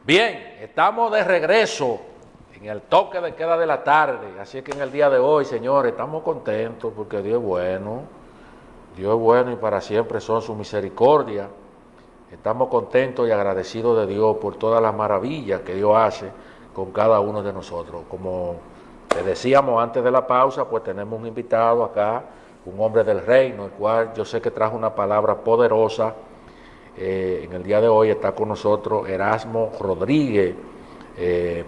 Bien, estamos de regreso en el toque de queda de la tarde, así que en el día de hoy, señores, estamos contentos porque Dios es bueno y para siempre son su misericordia. Estamos contentos y agradecidos de Dios por todas las maravillas que Dios hace con cada uno de nosotros. Como le decíamos antes de la pausa, pues tenemos un invitado acá, un hombre del reino, el cual yo sé que trajo una palabra poderosa. En el día de hoy está con nosotros Erasmo Rodríguez,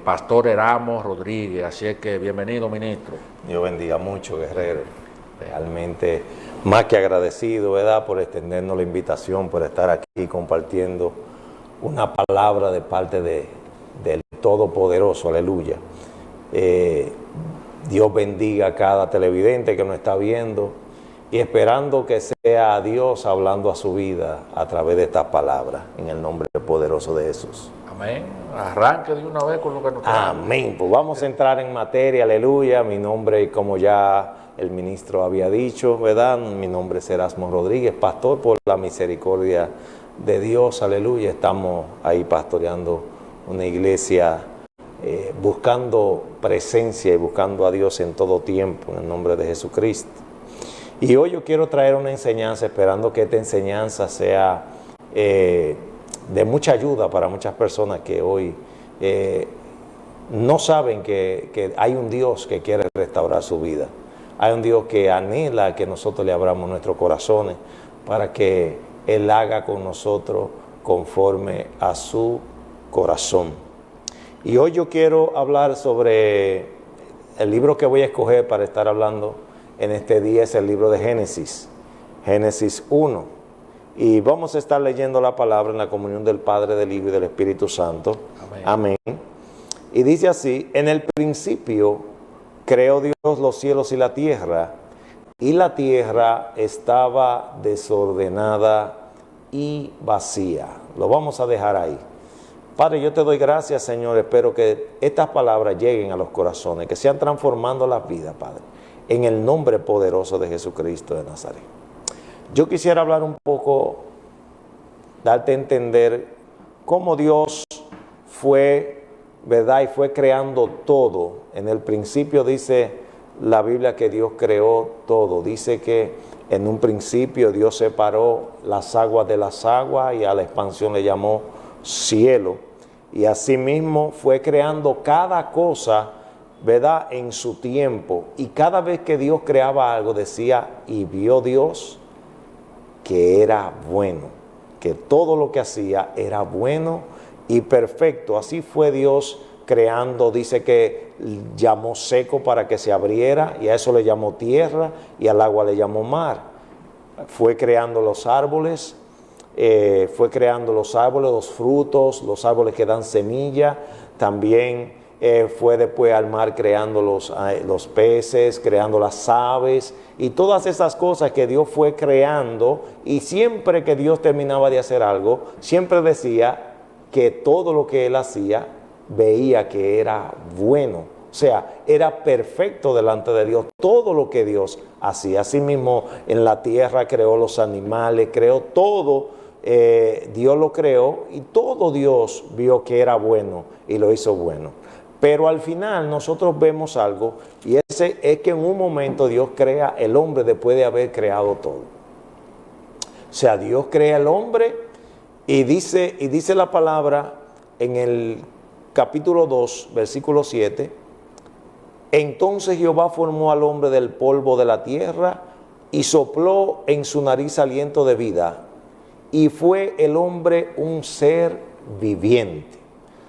Pastor Erasmo Rodríguez. Así es que bienvenido, ministro. Dios bendiga mucho, guerrero. Realmente más que agradecido, ¿verdad?, por extendernos la invitación, por estar aquí compartiendo una palabra de parte del Todopoderoso, aleluya. Dios bendiga a cada televidente que nos está viendo y esperando que sea Dios hablando a su vida a través de estas palabras, en el nombre poderoso de Jesús. Amén. Arranque de una vez con lo que nos queda. Amén. Pues vamos a entrar en materia, aleluya. Mi nombre, como ya el ministro había dicho, ¿verdad? Mi nombre es Erasmo Rodríguez, pastor por la misericordia de Dios, aleluya. Estamos ahí pastoreando una iglesia, buscando presencia y buscando a Dios en todo tiempo, en el nombre de Jesucristo. Y hoy yo quiero traer una enseñanza, esperando que esta enseñanza sea de mucha ayuda para muchas personas que hoy no saben que hay un Dios que quiere restaurar su vida. Hay un Dios que anhela que nosotros le abramos nuestros corazones para que Él haga con nosotros conforme a su corazón. Y hoy yo quiero hablar sobre el libro que voy a escoger para estar hablando en este día. Es el libro de Génesis, Génesis 1. Y vamos a estar leyendo la palabra en la comunión del Padre, del Hijo y del Espíritu Santo. Amén. Amén. Y dice así: en el principio creó Dios los cielos y la tierra estaba desordenada y vacía. Lo vamos a dejar ahí. Padre, yo te doy gracias, Señor. Espero que estas palabras lleguen a los corazones, que sean transformando las vidas, Padre, en el nombre poderoso de Jesucristo de Nazaret. Yo quisiera hablar un poco, darte a entender cómo Dios fue, ¿verdad?, y fue creando todo. En el principio dice la Biblia que Dios creó todo. Dice que en un principio Dios separó las aguas de las aguas y a la expansión le llamó cielo. Y asimismo fue creando cada cosa, ¿verdad?, en su tiempo. Y cada vez que Dios creaba algo decía: y vio Dios que era bueno, que todo lo que hacía era bueno y perfecto. Así fue Dios creando. Dice que llamó seco para que se abriera, y a eso le llamó tierra, y al agua le llamó mar. Fue creando los árboles, los frutos, los árboles que dan semilla. También fue después al mar creando los peces, creando las aves y todas esas cosas que Dios fue creando. Y siempre que Dios terminaba de hacer algo, siempre decía que todo lo que Él hacía veía que era bueno. O sea, era perfecto delante de Dios todo lo que Dios hacía. Asimismo, en la tierra creó los animales, creó todo. Dios lo creó y todo Dios vio que era bueno y lo hizo bueno. Pero al final nosotros vemos algo, y ese es que en un momento Dios crea el hombre después de haber creado todo. O sea, Dios crea el hombre y dice la palabra en el capítulo 2, versículo 7: entonces Jehová formó al hombre del polvo de la tierra y sopló en su nariz aliento de vida, y fue el hombre un ser viviente.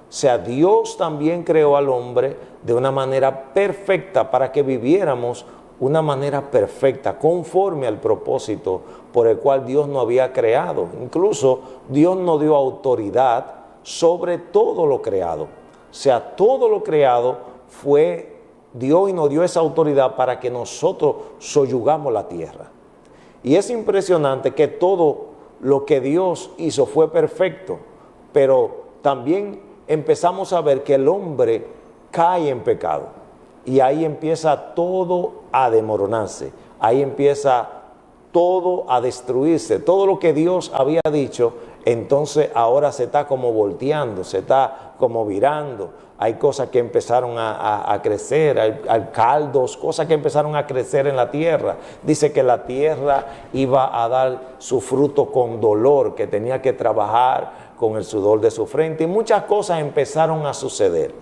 O sea, Dios también creó al hombre de una manera perfecta para que viviéramos una manera perfecta, conforme al propósito por el cual Dios nos había creado. Incluso Dios nos dio autoridad sobre todo lo creado. O sea, todo lo creado fue Dios, y nos dio esa autoridad para que nosotros soyugamos la tierra. Y es impresionante que todo lo que Dios hizo fue perfecto, pero también empezamos a ver que el hombre cae en pecado, y ahí empieza todo a desmoronarse, ahí empieza todo a destruirse. Todo lo que Dios había dicho entonces ahora se está como volteando, se está como virando. Hay cosas que empezaron a crecer, hay caldos, cosas que empezaron a crecer en la tierra. Dice que la tierra iba a dar su fruto con dolor, que tenía que trabajar con el sudor de su frente, y muchas cosas empezaron a suceder.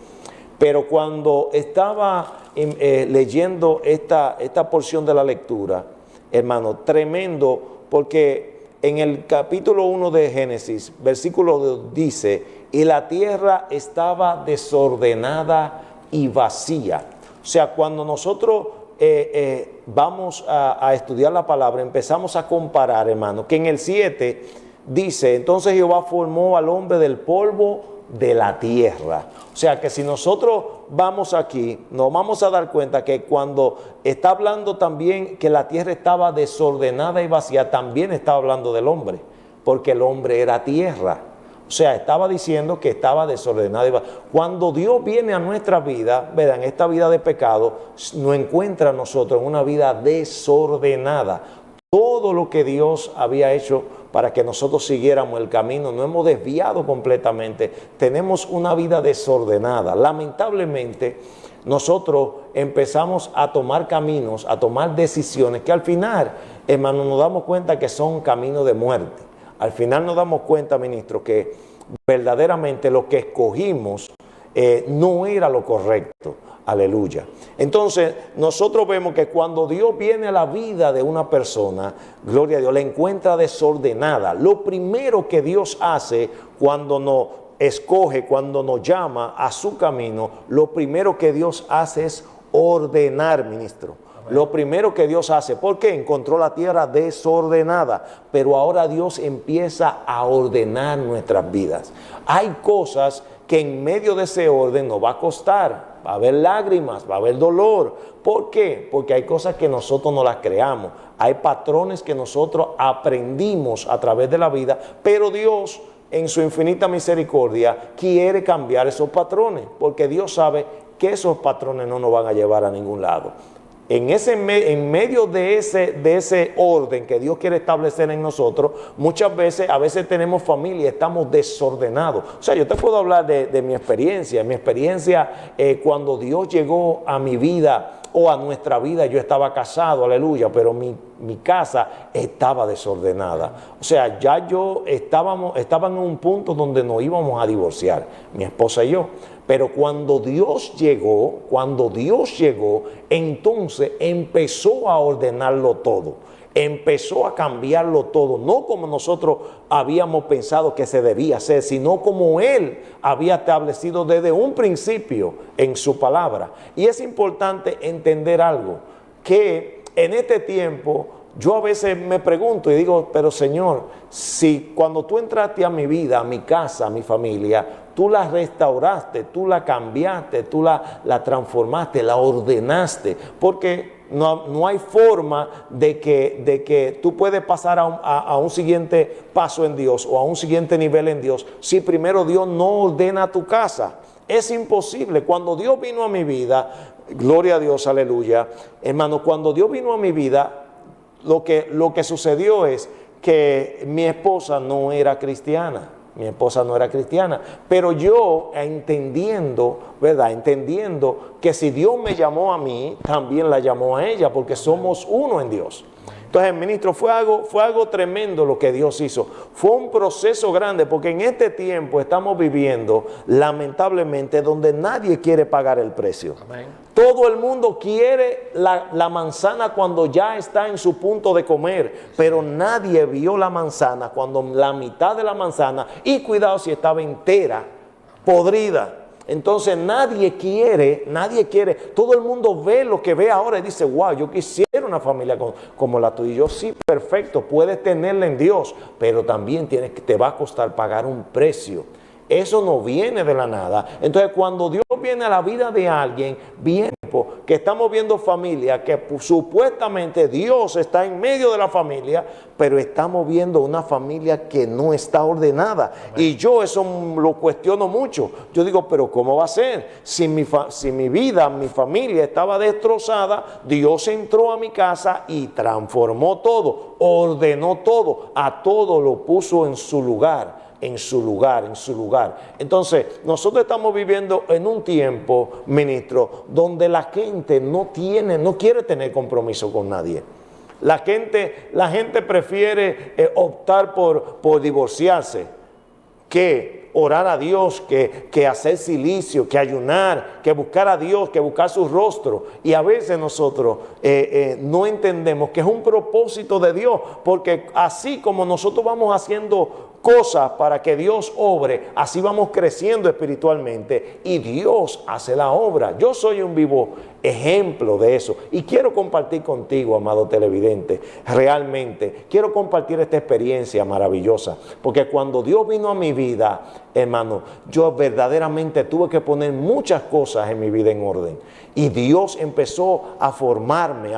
Pero cuando estaba leyendo esta porción de la lectura, hermano, tremendo, porque en el capítulo 1 de Génesis, versículo 2 dice, y la tierra estaba desordenada y vacía. O sea, cuando nosotros vamos a estudiar la palabra, empezamos a comparar, hermano, que en el 7 dice, entonces Jehová formó al hombre del polvo de la tierra. O sea que si nosotros vamos aquí, nos vamos a dar cuenta que cuando está hablando también que la tierra estaba desordenada y vacía, también está hablando del hombre, porque el hombre era tierra. O sea, estaba diciendo que estaba desordenada y vacía. Cuando Dios viene a nuestra vida, ¿verdad? En esta vida de pecado, nos encuentra a nosotros en una vida desordenada. Todo lo que Dios había hecho para que nosotros siguiéramos el camino, nos hemos desviado completamente. Tenemos una vida desordenada. Lamentablemente, nosotros empezamos a tomar caminos, a tomar decisiones que al final, hermano, nos damos cuenta que son caminos de muerte. Al final nos damos cuenta, ministro, que verdaderamente lo que escogimos no era lo correcto. Aleluya. Entonces, nosotros vemos que cuando Dios viene a la vida de una persona, gloria a Dios, la encuentra desordenada. Lo primero que Dios hace cuando nos escoge, cuando nos llama a su camino, lo primero que Dios hace es ordenar, ministro. Amén. Lo primero que Dios hace, porque encontró la tierra desordenada, pero ahora Dios empieza a ordenar nuestras vidas. Hay cosas que en medio de ese orden nos va a costar. Va a haber lágrimas, va a haber dolor. ¿Por qué? Porque hay cosas que nosotros no las creamos. Hay patrones que nosotros aprendimos a través de la vida, pero Dios, en su infinita misericordia, quiere cambiar esos patrones, porque Dios sabe que esos patrones no nos van a llevar a ningún lado. En medio de ese orden que Dios quiere establecer en nosotros, muchas veces, a veces tenemos familia, estamos desordenados. O sea, yo te puedo hablar de mi experiencia. Mi experiencia cuando Dios llegó a mi vida o a nuestra vida, yo estaba casado, aleluya, pero mi casa estaba desordenada. O sea, ya estaba en un punto donde nos íbamos a divorciar, mi esposa y yo. Pero cuando Dios llegó, entonces empezó a ordenarlo todo. Empezó a cambiarlo todo, no como nosotros habíamos pensado que se debía hacer, sino como Él había establecido desde un principio en su palabra. Y es importante entender algo, que en este tiempo yo a veces me pregunto y digo, pero Señor, si cuando tú entraste a mi vida, a mi casa, a mi familia, tú la restauraste, tú la cambiaste, tú la transformaste, la ordenaste, porque no hay forma de que tú puedes pasar a un siguiente paso en Dios o a un siguiente nivel en Dios si primero Dios no ordena tu casa. Es imposible. Cuando Dios vino a mi vida, gloria a Dios, aleluya, hermano, cuando Dios vino a mi vida, lo que sucedió es que mi esposa no era cristiana. Mi esposa no era cristiana, pero yo entendiendo, ¿verdad? Entendiendo que si Dios me llamó a mí, también la llamó a ella, porque somos uno en Dios. Entonces, ministro, fue algo tremendo lo que Dios hizo. Fue un proceso grande, porque en este tiempo estamos viviendo, lamentablemente, donde nadie quiere pagar el precio. Amén. Todo el mundo quiere la manzana cuando ya está en su punto de comer, pero nadie vio la manzana cuando la mitad de la manzana, y cuidado si estaba entera, podrida. Entonces nadie quiere, todo el mundo ve lo que ve ahora y dice, wow, yo quisiera una familia como la tuya. Yo sí, perfecto, puedes tenerla en Dios, pero también te va a costar pagar un precio. Eso no viene de la nada. Entonces cuando Dios viene a la vida de alguien, viene tiempo que estamos viendo familias que supuestamente Dios está en medio de la familia, pero estamos viendo una familia que no está ordenada. Amén. Y yo eso lo cuestiono mucho. Yo digo, pero ¿cómo va a ser? Si mi vida, mi familia estaba destrozada, Dios entró a mi casa y transformó todo, ordenó todo, a todo lo puso en su lugar. En su lugar. Entonces, nosotros estamos viviendo en un tiempo, ministro, donde la gente no quiere tener compromiso con nadie. La gente prefiere optar por divorciarse que orar a Dios, que hacer silicio, que ayunar, que buscar a Dios, que buscar su rostro. Y a veces nosotros no entendemos que es un propósito de Dios, porque así como nosotros vamos haciendo cosas para que Dios obre, así vamos creciendo espiritualmente y Dios hace la obra. Yo soy un vivo ejemplo de eso y quiero compartir contigo, amado televidente, realmente quiero compartir esta experiencia maravillosa, porque cuando Dios vino a mi vida, hermano, yo verdaderamente tuve que poner muchas cosas en mi vida en orden y Dios empezó a formarme,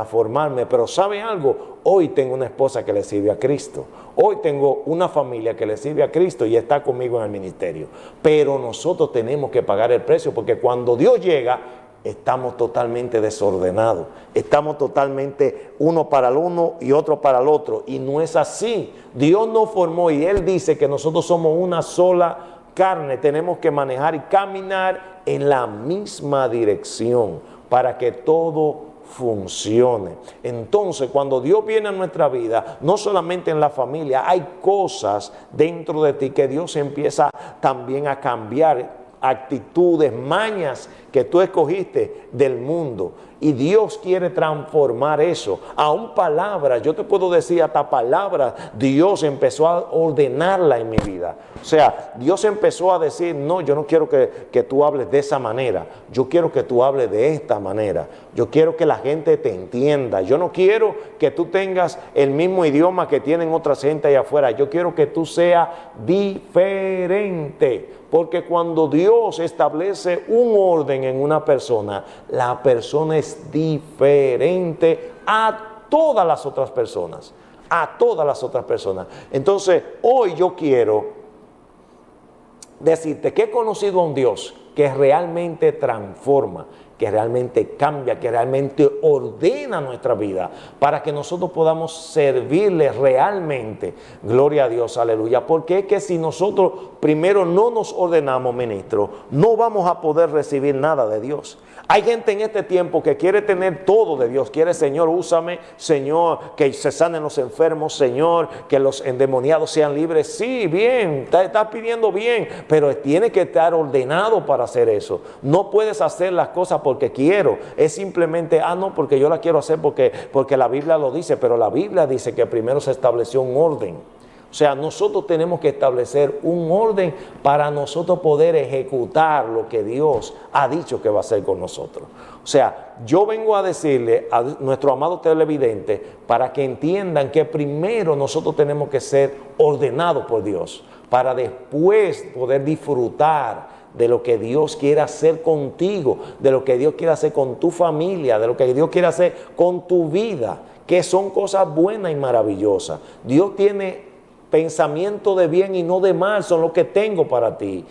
pero ¿sabe algo? Hoy tengo una esposa que le sirve a Cristo. Hoy tengo una familia que le sirve a Cristo y está conmigo en el ministerio. Pero nosotros tenemos que pagar el precio, porque cuando Dios llega, estamos totalmente desordenados. Estamos totalmente uno para el uno y otro para el otro. Y no es así. Dios nos formó y Él dice que nosotros somos una sola carne. Tenemos que manejar y caminar en la misma dirección para que todo funcione. Entonces, cuando Dios viene a nuestra vida, no solamente en la familia, hay cosas dentro de ti que Dios empieza también a cambiar, actitudes, mañas que tú escogiste del mundo. Y Dios quiere transformar eso. Aún palabras, yo te puedo decir hasta palabras, Dios empezó a ordenarla en mi vida. O sea, Dios empezó a decir, no, yo no quiero que tú hables de esa manera. Yo quiero que tú hables de esta manera. Yo quiero que la gente te entienda. Yo no quiero que tú tengas el mismo idioma que tienen otras gente allá afuera. Yo quiero que tú seas diferente. Porque cuando Dios establece un orden en una persona, la persona es diferente a todas las otras personas. A todas las otras personas. Entonces, hoy yo quiero decirte que he conocido a un Dios que realmente transforma, que realmente cambia, que realmente ordena nuestra vida para que nosotros podamos servirle realmente. Gloria a Dios, aleluya. Porque es que si nosotros primero no nos ordenamos, ministro, no vamos a poder recibir nada de Dios. Hay gente en este tiempo que quiere tener todo de Dios. Quiere, Señor, úsame, Señor, que se sanen los enfermos, Señor, que los endemoniados sean libres. Sí, bien, estás pidiendo bien, pero tiene que estar ordenado para hacer eso. No puedes hacer las cosas porque quiero. Es simplemente, no, porque yo la quiero hacer porque la Biblia lo dice, pero la Biblia dice que primero se estableció un orden. O sea, nosotros tenemos que establecer un orden para nosotros poder ejecutar lo que Dios ha dicho que va a hacer con nosotros. O sea, yo vengo a decirle a nuestro amado televidente para que entiendan que primero nosotros tenemos que ser ordenados por Dios, para después poder disfrutar de lo que Dios quiere hacer contigo, de lo que Dios quiere hacer con tu familia, de lo que Dios quiere hacer con tu vida, que son cosas buenas y maravillosas. Dios tiene pensamiento de bien y no de mal, son lo que tengo para ti,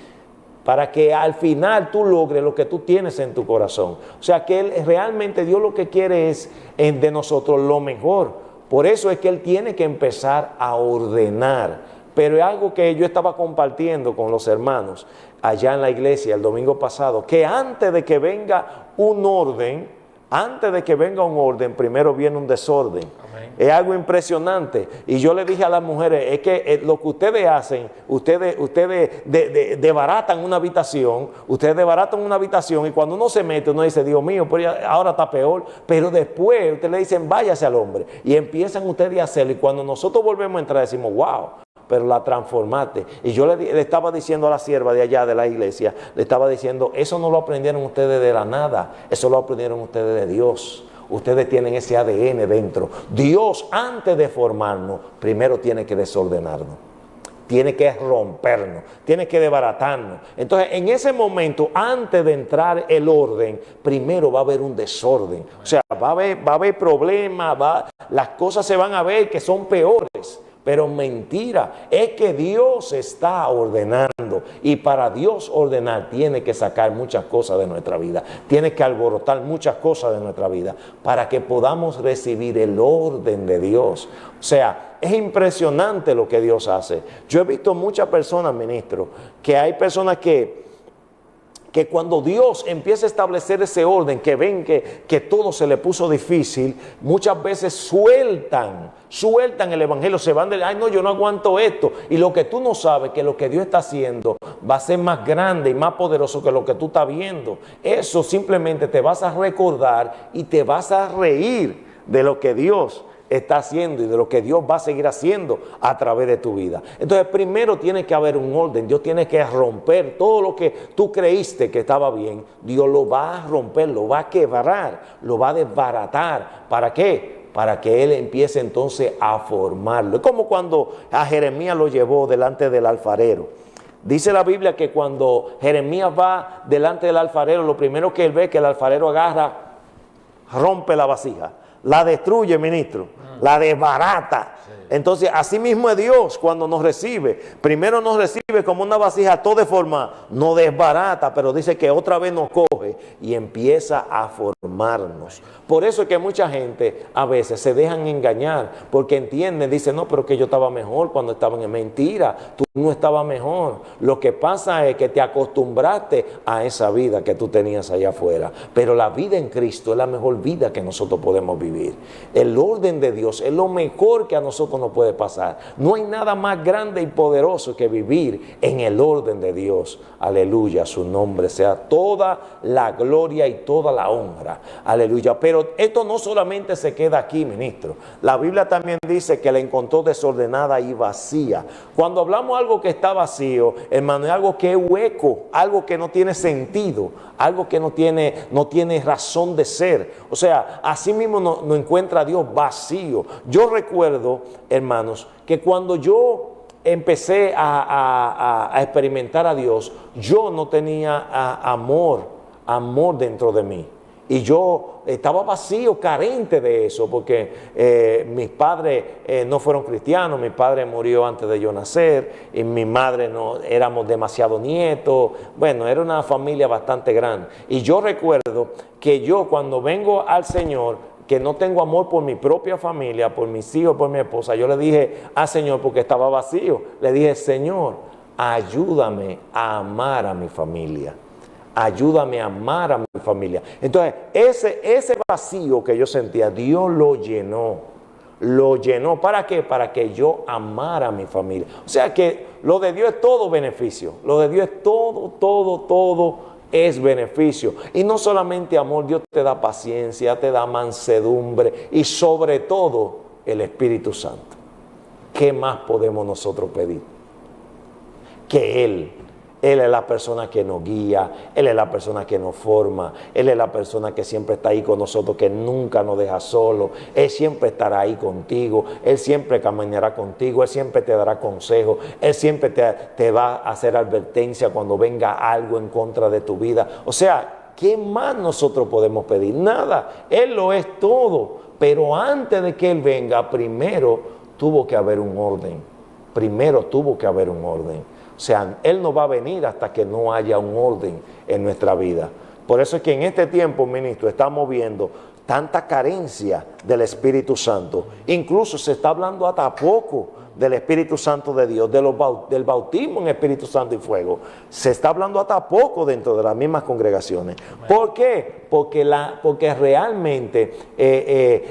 para que al final tú logres lo que tú tienes en tu corazón. O sea que realmente Dios lo que quiere es de nosotros lo mejor. Por eso es que Él tiene que empezar a ordenar. Pero es algo que yo estaba compartiendo con los hermanos allá en la iglesia el domingo pasado, que antes de que venga un orden, primero viene un desorden. Amén. Es algo impresionante. Y yo le dije a las mujeres, es que lo que ustedes hacen, ustedes desbaratan una habitación, y cuando uno se mete, uno dice, Dios mío, pero ahora está peor. Pero después ustedes le dicen, váyase al hombre. Y empiezan ustedes a hacerlo. Y cuando nosotros volvemos a entrar, decimos, wow, pero la transformaste. Y yo le estaba diciendo a la sierva de allá de la iglesia, le estaba diciendo, eso no lo aprendieron ustedes de la nada, eso lo aprendieron ustedes de Dios. Ustedes tienen ese ADN dentro. Dios, antes de formarnos, primero tiene que desordenarnos. tiene que rompernos, tiene que desbaratarnos. Entonces, en ese momento, antes de entrar el orden, primero va a haber un desorden. O sea, va a haber problemas, las cosas se van a ver que son peores. Pero mentira, es que Dios está ordenando, y para Dios ordenar tiene que sacar muchas cosas de nuestra vida, tiene que alborotar muchas cosas de nuestra vida para que podamos recibir el orden de Dios. O sea, es impresionante lo que Dios hace. Yo he visto muchas personas, ministro, que hay personas que cuando Dios empieza a establecer ese orden, que ven que todo se le puso difícil, muchas veces sueltan el evangelio, se van de, ay no, yo no aguanto esto. Y lo que tú no sabes, que lo que Dios está haciendo va a ser más grande y más poderoso que lo que tú estás viendo. Eso simplemente te vas a recordar y te vas a reír de lo que Dios está haciendo y de lo que Dios va a seguir haciendo a través de tu vida. Entonces, primero tiene que haber un orden. Dios tiene que romper todo lo que tú creíste que estaba bien. Dios lo va a romper, lo va a quebrar, lo va a desbaratar. ¿Para qué? Para que Él empiece entonces a formarlo. Es como cuando a Jeremías lo llevó delante del alfarero. Dice la Biblia que cuando Jeremías va delante del alfarero, lo primero que él ve es que el alfarero agarra, rompe la vasija, la destruye, ministro, la desbarata. Sí. Entonces, así mismo es Dios cuando nos recibe. Primero nos recibe como una vasija toda deformada, nos desbarata, pero dice que otra vez nos coge y empieza a formarnos. Por eso es que mucha gente a veces se dejan engañar, porque entienden, dicen, no, pero que yo estaba mejor cuando estaba en mentira, tú no estabas mejor. Lo que pasa es que te acostumbraste a esa vida que tú tenías allá afuera, pero la vida en Cristo es la mejor vida que nosotros podemos vivir. El orden de Dios es lo mejor que a nosotros nos puede pasar. No hay nada más grande y poderoso que vivir en el orden de Dios. Aleluya, su nombre sea toda la gloria y toda la honra. Aleluya. Pero esto no solamente se queda aquí, ministro. La Biblia también dice que la encontró desordenada y vacía. Cuando hablamos de algo que está vacío, hermano, es algo que es hueco, algo que no tiene sentido, algo que no tiene razón de ser. O sea, así mismo no encuentra a Dios vacío. Yo recuerdo, hermanos, que cuando yo empecé a experimentar a Dios, yo no tenía amor dentro de mí. Y yo estaba vacío, carente de eso, porque mis padres no fueron cristianos. Mi padre murió antes de yo nacer, y mi madre no, éramos demasiados nietos. Bueno, era una familia bastante grande. Y yo recuerdo que yo, cuando vengo al Señor, que no tengo amor por mi propia familia, por mis hijos, por mi esposa, yo le dije al Señor, porque estaba vacío, le dije, Señor, ayúdame a amar a mi familia. Ayúdame a amar a mi familia. Entonces, ese vacío que yo sentía, Dios lo llenó. Lo llenó. ¿Para qué? Para que yo amara a mi familia. O sea que lo de Dios es todo beneficio. Lo de Dios es todo es beneficio. Y no solamente amor, Dios te da paciencia, te da mansedumbre y sobre todo el Espíritu Santo. ¿Qué más podemos nosotros pedir? Que Él es la persona que nos guía, Él es la persona que nos forma, Él es la persona que siempre está ahí con nosotros, que nunca nos deja solo. Él siempre estará ahí contigo, Él siempre caminará contigo, Él siempre te dará consejo, Él siempre te va a hacer advertencia cuando venga algo en contra de tu vida. O sea, ¿qué más nosotros podemos pedir? Nada, Él lo es todo, pero antes de que Él venga, primero tuvo que haber un orden, O sea, Él no va a venir hasta que no haya un orden en nuestra vida. Por eso es que en este tiempo, ministro, estamos viendo tanta carencia del Espíritu Santo. Incluso se está hablando hasta poco del Espíritu Santo de Dios, del bautismo en Espíritu Santo y fuego. Se está hablando hasta poco dentro de las mismas congregaciones. ¿Por qué? Porque realmente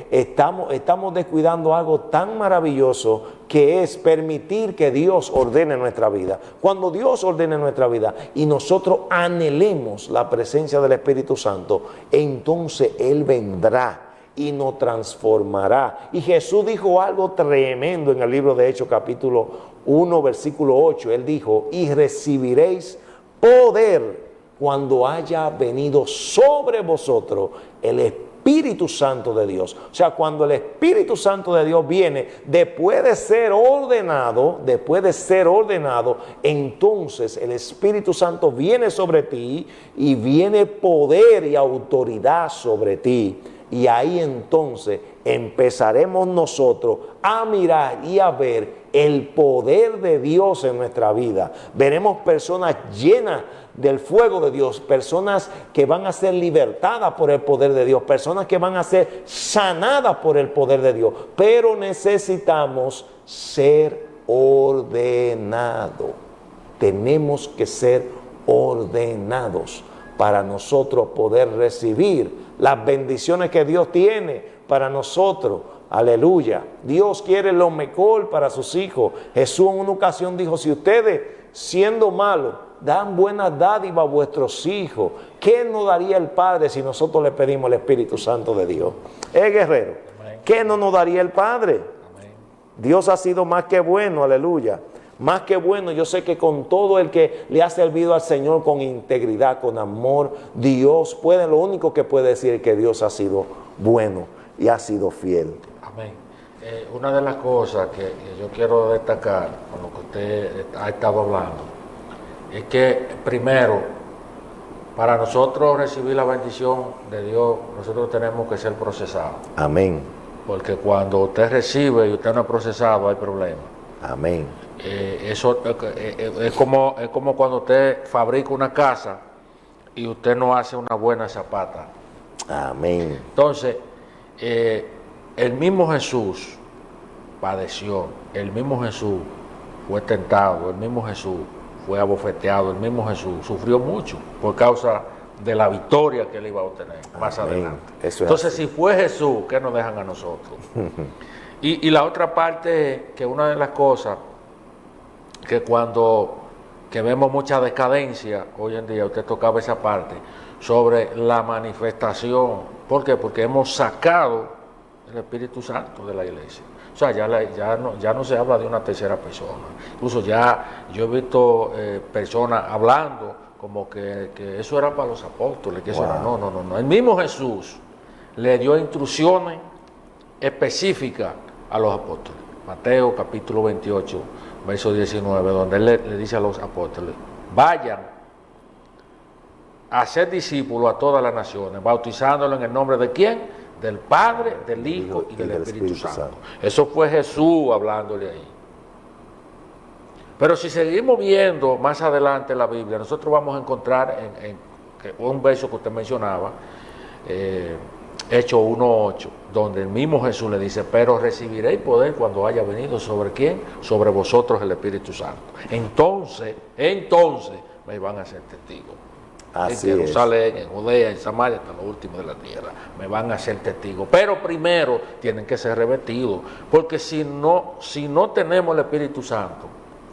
estamos descuidando algo tan maravilloso, que es permitir que Dios ordene nuestra vida. Cuando Dios ordene nuestra vida y nosotros anhelemos la presencia del Espíritu Santo, entonces Él vendrá y nos transformará. Y Jesús dijo algo tremendo en el libro de Hechos, capítulo 1, versículo 8. Él dijo, y recibiréis poder cuando haya venido sobre vosotros el Espíritu Espíritu Santo de Dios. O sea, cuando el Espíritu Santo de Dios viene, después de ser ordenado, entonces el Espíritu Santo viene sobre ti y viene poder y autoridad sobre ti. Y ahí entonces empezaremos nosotros a mirar y a ver el poder de Dios en nuestra vida. Veremos personas llenas del fuego de Dios, personas que van a ser libertadas por el poder de Dios, personas que van a ser sanadas por el poder de Dios. Pero necesitamos ser ordenados. Tenemos que ser ordenados para nosotros poder recibir las bendiciones que Dios tiene para nosotros. Aleluya. Dios quiere lo mejor para sus hijos. Jesús en una ocasión dijo, si ustedes siendo malos dan buenas dádivas a vuestros hijos, ¿qué nos daría el Padre si nosotros le pedimos el Espíritu Santo de Dios? Guerrero, ¿qué no nos daría el Padre? Amén. Dios ha sido más que bueno, aleluya. Más que bueno, yo sé que con todo el que le ha servido al Señor con integridad, con amor, Dios puede, lo único que puede decir es que Dios ha sido bueno y ha sido fiel. Amén. Una de las cosas que yo quiero destacar con lo que usted ha estado hablando es que primero, para nosotros recibir la bendición de Dios, nosotros tenemos que ser procesados. Amén. Porque cuando usted recibe y usted no es procesado, hay problemas. Amén. Eso es como cuando usted fabrica una casa y usted no hace una buena zapata. Amén. Entonces, el mismo Jesús padeció, el mismo Jesús fue tentado, el mismo Jesús fue abofeteado, el mismo Jesús sufrió mucho por causa de la victoria que él iba a obtener más adelante. Entonces, si fue Jesús, ¿qué nos dejan a nosotros? Y la otra parte, que una de las cosas que que vemos mucha decadencia hoy en día, usted tocaba esa parte, sobre la manifestación. ¿Por qué? Porque hemos sacado el Espíritu Santo de la iglesia. O sea, ya no se habla de una tercera persona. Incluso ya yo he visto personas hablando como que eso era para los apóstoles, que eso era. No. El mismo Jesús le dio instrucciones específicas a los apóstoles. Mateo capítulo 28, verso 19, donde él le dice a los apóstoles, vayan a ser discípulos a todas las naciones, bautizándolos en el nombre de ¿quién? Del Padre, del Hijo y del Espíritu Santo. Eso fue Jesús hablándole ahí. Pero si seguimos viendo más adelante la Biblia, nosotros vamos a encontrar en un verso que usted mencionaba, Hechos 1:8, donde el mismo Jesús le dice, pero recibiréis poder cuando haya venido ¿sobre quién? Sobre vosotros el Espíritu Santo. Entonces me van a ser testigos. Así en Jerusalén, en Judea, en Samaria, hasta lo último de la tierra. Me van a ser testigos. Pero primero tienen que ser revestidos. Porque si no tenemos el Espíritu Santo,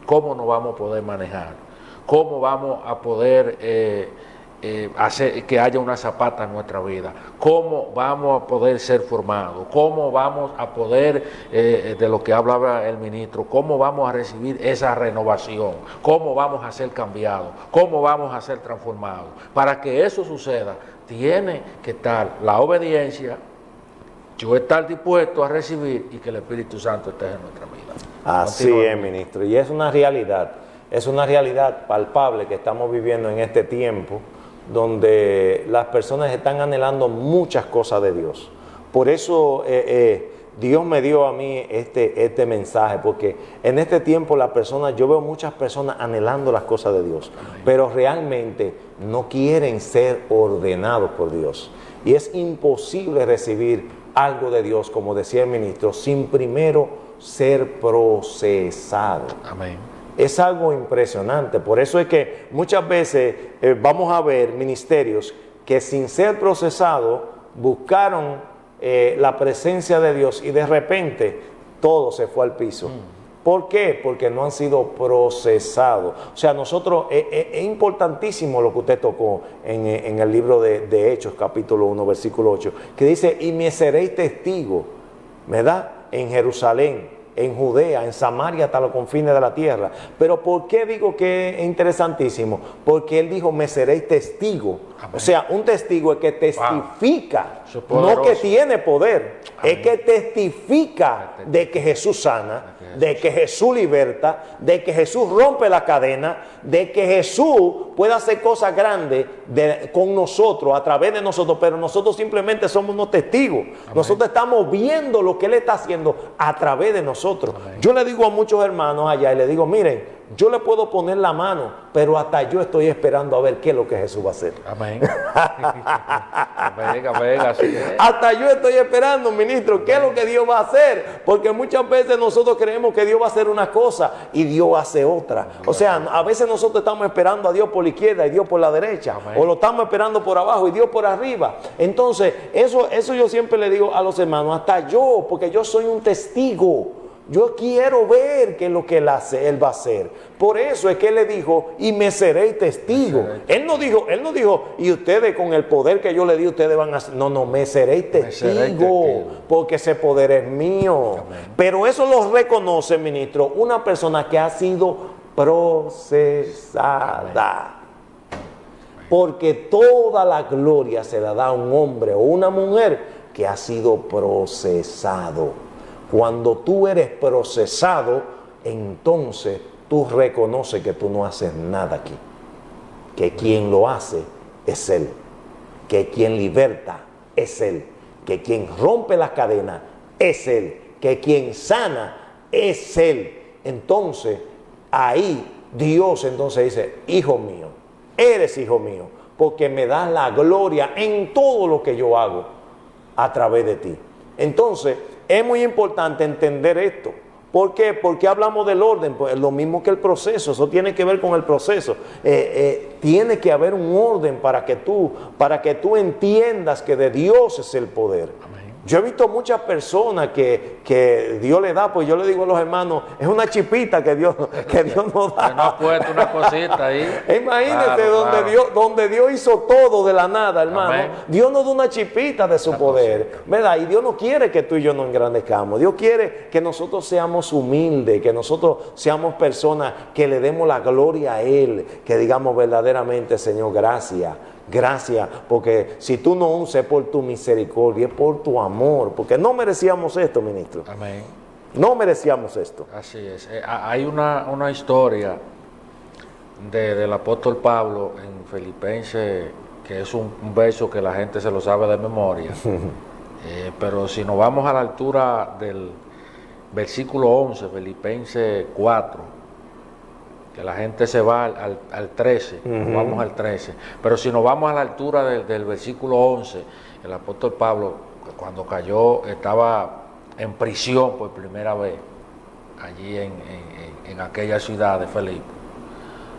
¿cómo nos vamos a poder manejar? ¿Cómo vamos a poder hacer que haya una zapata en nuestra vida? ¿Cómo vamos a poder ser formados? ¿Cómo vamos a poder, de lo que hablaba el ministro, cómo vamos a recibir esa renovación? ¿Cómo vamos a ser cambiados? ¿Cómo vamos a ser transformados? Para que eso suceda, tiene que estar la obediencia, yo estar dispuesto a recibir y que el Espíritu Santo esté en nuestra vida. Así es, ministro, y es una realidad palpable que estamos viviendo en este tiempo, donde las personas están anhelando muchas cosas de Dios. Por eso Dios me dio a mí este mensaje, porque en este tiempo yo veo muchas personas anhelando las cosas de Dios, pero realmente no quieren ser ordenados por Dios. Y es imposible recibir algo de Dios, como decía el ministro, sin primero ser procesado. Amén. Es algo impresionante. Por eso es que muchas veces vamos a ver ministerios que sin ser procesados buscaron la presencia de Dios y de repente todo se fue al piso. ¿Por qué? Porque no han sido procesados. O sea, nosotros, es importantísimo lo que usted tocó en el libro de Hechos, capítulo 1, versículo 8, que dice, y me seréis testigo, ¿verdad? En Jerusalén, en Judea, en Samaria, hasta los confines de la tierra. Pero ¿por qué digo que es interesantísimo? Porque él dijo, me seréis testigo. O sea, un testigo es que testifica, Eso es no poderoso. que tiene poder, Amén. es que testifica de que Jesús sana, de que Jesús liberta, de que Jesús rompe la cadena, de que Jesús puede hacer cosas grandes con nosotros, a través de nosotros, pero nosotros simplemente somos unos testigos. Amén. Nosotros estamos viendo lo que Él está haciendo a través de nosotros. Amén. Yo le digo a muchos hermanos allá y le digo, miren, yo le puedo poner la mano, pero hasta yo estoy esperando a ver qué es lo que Jesús va a hacer. Amén. Amén, amén, así es. Hasta yo estoy esperando, ministro, qué es lo que Dios va a hacer. Porque muchas veces nosotros creemos que Dios va a hacer una cosa y Dios hace otra. O sea, a veces nosotros estamos esperando a Dios por la izquierda y Dios por la derecha. Amén. O lo estamos esperando por abajo y Dios por arriba. Entonces, eso yo siempre le digo a los hermanos, hasta yo, porque yo soy un testigo. Yo quiero ver qué es lo que él va a hacer. Por eso es que él le dijo, y me seréis testigo. Él no dijo, y ustedes con el poder que yo le di, ustedes van a hacer. No, me seréis testigo, porque ese poder es mío. Amén. Pero eso lo reconoce, ministro, una persona que ha sido procesada. Porque toda la gloria se la da a un hombre o una mujer que ha sido procesado. Cuando tú eres procesado, entonces tú reconoces que tú no haces nada aquí. Que quien lo hace es Él. Que quien liberta es Él. Que quien rompe las cadenas es Él. Que quien sana es Él. Entonces, ahí Dios entonces dice, hijo mío, eres hijo mío, porque me das la gloria en todo lo que yo hago a través de ti. Entonces, es muy importante entender esto. ¿Por qué? Porque hablamos del orden, pues lo mismo que el proceso, eso tiene que ver con el proceso. Tiene que haber un orden para que tú entiendas que de Dios es el poder. Amén. Yo he visto muchas personas que Dios le da, pues yo le digo a los hermanos, es una chipita que Dios nos Que no ha da. puesto una cosita ahí. Imagínense Claro. donde Dios hizo todo de la nada, hermano. Amén. Dios nos da una chipita de su poder, ¿verdad? Y Dios no quiere que tú y yo nos engrandezcamos. Dios quiere que nosotros seamos humildes, que nosotros seamos personas que le demos la gloria a Él, que digamos verdaderamente, Señor, gracias. Gracias, porque si tú no uses por tu misericordia, es por tu amor, porque no merecíamos esto, ministro. Amén. No merecíamos esto. Así es. Hay una historia del apóstol Pablo en Filipenses, que es un verso que la gente se lo sabe de memoria. Pero si nos vamos a la altura del versículo 11, Filipenses 4, que la gente se va al 13, nos vamos al 13. Pero si nos vamos a la altura del versículo 11, el apóstol Pablo, cuando cayó, estaba en prisión por primera vez, allí en aquella ciudad de Filipo.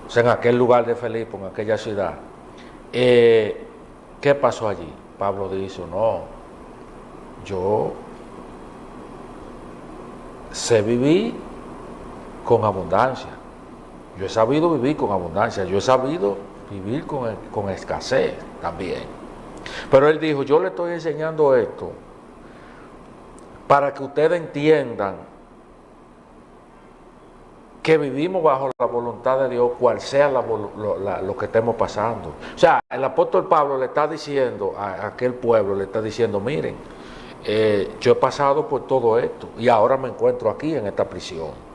O sea, en aquel lugar de Filipo, en aquella ciudad. ¿Qué pasó allí? Pablo dice, no, yo sé vivir con abundancia. Yo he sabido vivir con abundancia, yo he sabido vivir con escasez también. Pero él dijo, yo le estoy enseñando esto para que ustedes entiendan que vivimos bajo la voluntad de Dios, cual sea lo que estemos pasando. O sea, el apóstol Pablo le está diciendo a aquel pueblo, le está diciendo, miren, yo he pasado por todo esto y ahora me encuentro aquí en esta prisión.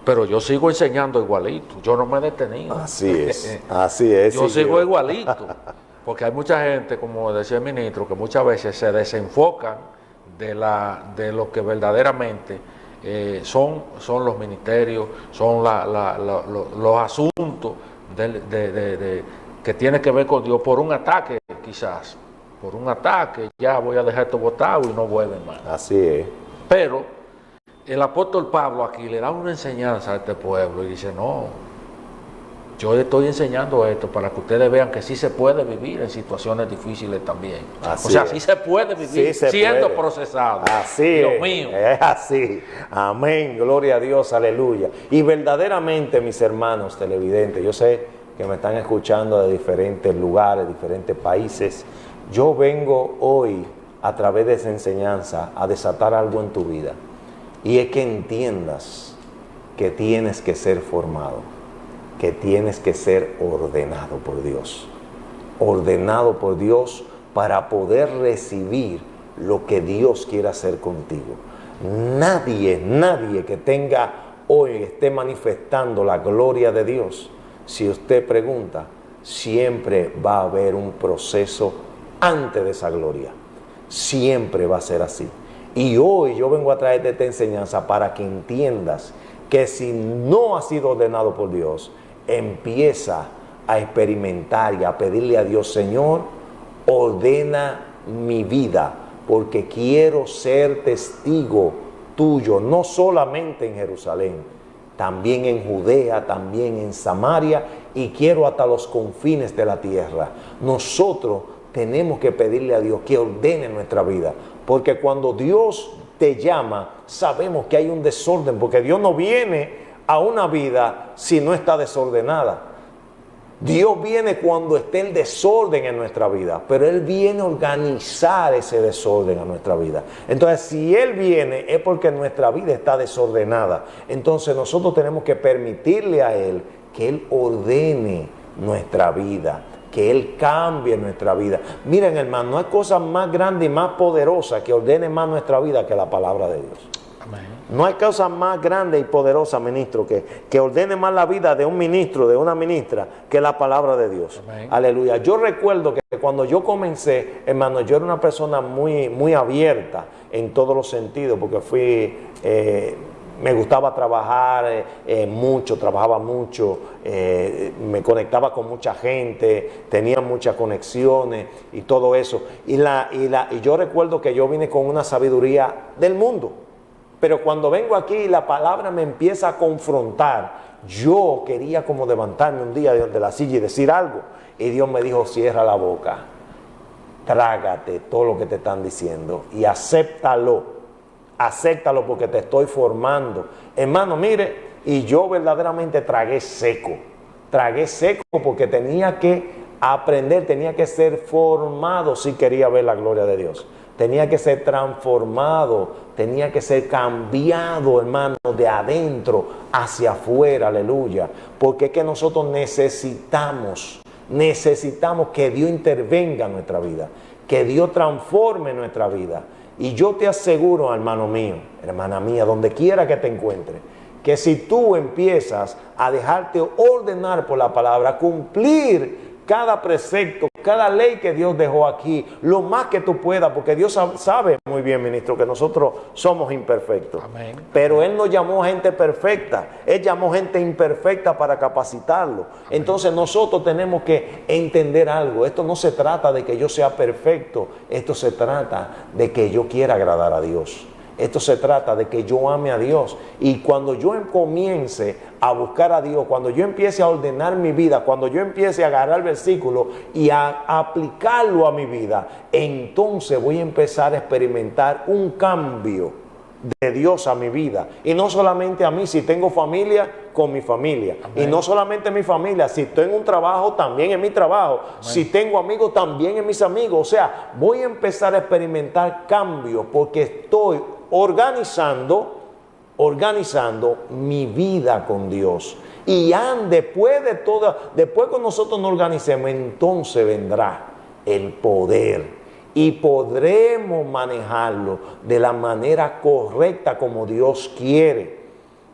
Pero yo sigo enseñando igualito, yo no me he detenido. Así es, así es. Yo sigo igualito, porque hay mucha gente, como decía el ministro, que muchas veces se desenfocan de lo que verdaderamente son los ministerios, son los asuntos que tienen que ver con Dios por un ataque quizás, por un ataque, ya voy a dejar esto botado y no vuelven más. Así es. Pero el apóstol Pablo aquí le da una enseñanza a este pueblo y dice, no, yo le estoy enseñando esto para que ustedes vean que sí se puede vivir en situaciones difíciles también. Así o sea, es. sí se puede vivir Sí se siendo puede. procesado. Así Dios es, mío. es así. Amén, gloria a Dios, aleluya. Y verdaderamente, mis hermanos televidentes, yo sé que me están escuchando de diferentes lugares, diferentes países. Yo vengo hoy, a través de esa enseñanza, a desatar algo en tu vida. Y es que entiendas que tienes que ser formado. que tienes que ser ordenado por Dios. Ordenado por Dios para poder recibir lo que Dios quiere hacer contigo. Nadie que tenga hoy, esté manifestando la gloria de Dios, si usted pregunta, siempre va a haber un proceso antes de esa gloria. Siempre va a ser así. Y hoy yo vengo a traerte esta enseñanza para que entiendas que si no has sido ordenado por Dios, empieza a experimentar y a pedirle a Dios, Señor, ordena mi vida, porque quiero ser testigo tuyo, no solamente en Jerusalén, también en Judea, también en Samaria, y quiero hasta los confines de la tierra. Nosotros tenemos que pedirle a Dios que ordene nuestra vida, porque cuando Dios te llama, sabemos que hay un desorden, porque Dios no viene a una vida si no está desordenada. Dios viene cuando esté el desorden en nuestra vida, pero Él viene a organizar ese desorden a nuestra vida. Entonces, si Él viene es porque nuestra vida está desordenada. Entonces, nosotros tenemos que permitirle a Él que Él ordene nuestra vida, que Él cambie nuestra vida. Miren, hermano, no hay cosa más grande y más poderosa que ordene más nuestra vida que la palabra de Dios. Amén. No hay cosa más grande y poderosa, ministro, que ordene más la vida de un ministro, de una ministra, que la palabra de Dios. Amén. Aleluya. Yo recuerdo que cuando yo comencé, hermano, yo era una persona muy abierta en todos los sentidos, porque me gustaba trabajar mucho, trabajaba mucho, me conectaba con mucha gente, tenía muchas conexiones y todo eso. Y yo recuerdo que yo vine con una sabiduría del mundo. Pero cuando vengo aquí la palabra me empieza a confrontar. Yo quería como levantarme un día de la silla y decir algo. Y Dios me dijo, cierra la boca, trágate todo lo que te están diciendo y acéptalo. Acéptalo porque te estoy formando. Hermano, mire, y yo verdaderamente tragué seco porque tenía que aprender, tenía que ser formado si quería ver la gloria de Dios. Tenía que ser transformado, tenía que ser cambiado, hermano, de adentro hacia afuera, aleluya. Porque es que nosotros necesitamos que Dios intervenga en nuestra vida, que Dios transforme nuestra vida. Y yo te aseguro, hermano mío, hermana mía, donde quiera que te encuentres, que si tú empiezas a dejarte ordenar por la palabra, cumplir cada precepto, cada ley que Dios dejó aquí, lo más que tú puedas, porque Dios sabe muy bien, ministro, que nosotros somos imperfectos. Amén. Pero Él no llamó gente perfecta, Él llamó gente imperfecta para capacitarlo. Amén. Entonces nosotros tenemos que entender algo. Esto no se trata de que yo sea perfecto, esto se trata de que yo quiera agradar a Dios. Esto se trata de que yo ame a Dios. Y cuando yo comience a buscar a Dios, cuando yo empiece a ordenar mi vida, cuando yo empiece a agarrar el versículo y a aplicarlo a mi vida, entonces voy a empezar a experimentar un cambio de Dios a mi vida. Y no solamente a mí, si tengo familia, con mi familia. Amén. Y no solamente mi familia, si estoy en un trabajo, también en mi trabajo. Amén. Si tengo amigos, también en mis amigos. O sea, voy a empezar a experimentar cambios porque estoy organizando mi vida con Dios. Y después que nosotros nos organicemos, entonces vendrá el poder. Y podremos manejarlo de la manera correcta como Dios quiere.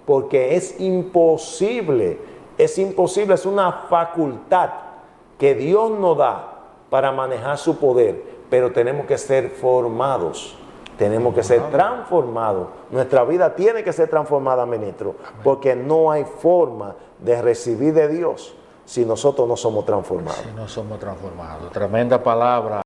Porque es imposible, es una facultad que Dios nos da para manejar su poder. Pero tenemos que ser formados. Tenemos que ser transformados. Nuestra vida tiene que ser transformada, ministro, porque no hay forma de recibir de Dios si nosotros no somos transformados. Si no somos transformados. Tremenda palabra.